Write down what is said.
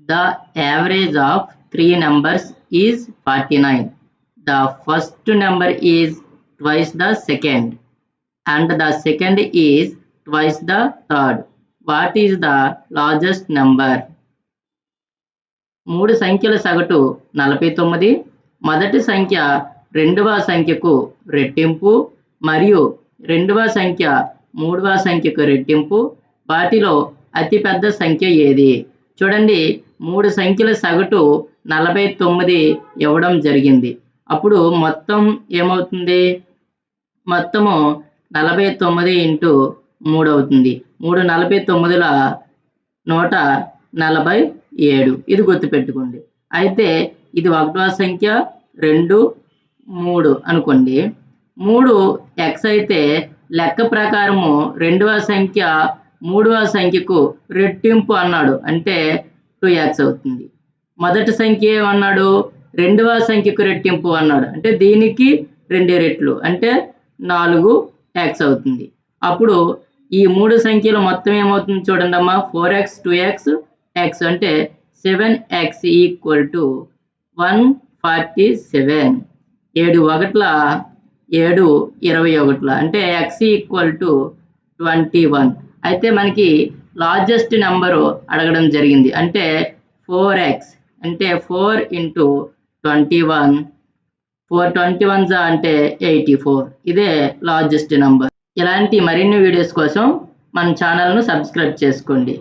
The average of three numbers is 49. The first number is twice the second, and the second is twice the third. What is the largest number? మూడు సంఖ్యల సగటు 49. మొదటి సంఖ్య రెండవ సంఖ్యకు రెట్టింపు మరియు రెండవ సంఖ్య మూడవ సంఖ్యకు రెట్టింపు. వాటిలో అతిపెద్ద సంఖ్య ఏది? చూడండి, మూడు సంఖ్యల సగటు 49 ఇవ్వడం జరిగింది. అప్పుడు మొత్తం ఏమవుతుంది? మొత్తము 49 ఇంటూ 3 అవుతుంది. 3 49ల 147. ఇది గుర్తుపెట్టుకోండి. అయితే ఇది ఒకటవ సంఖ్య, 2, 3 అనుకోండి. 3 x అయితే లెక్క ప్రకారము రెండవ సంఖ్య మూడవ సంఖ్యకు రెట్టింపు అన్నాడు, అంటే 2x అవుతుంది. మొదటి సంఖ్య ఏమన్నాడు? రెండవ సంఖ్యకు రెట్టింపు అన్నాడు, అంటే దీనికి 2 రెట్లు, అంటే 4x అవుతుంది. అప్పుడు ఈ మూడు సంఖ్యలు మొత్తం ఏమవుతుంది చూడండి అమ్మా, 4x 2x x అంటే 7x ఈక్వల్ టు 147. 7 ఒకట్ల 7 21, అంటే x ఈక్వల్ టు 21. అయితే మనకి లార్జెస్ట్ నెంబరు అడగడం జరిగింది, అంటే 4x, అంటే 4 ఇంటూ 21. 4 21 అంటే 84. ఇదే లార్జెస్ట్ నెంబర్. ఇలాంటి మరిన్ని వీడియోస్ కోసం మన ఛానల్ను సబ్స్క్రైబ్ చేసుకోండి.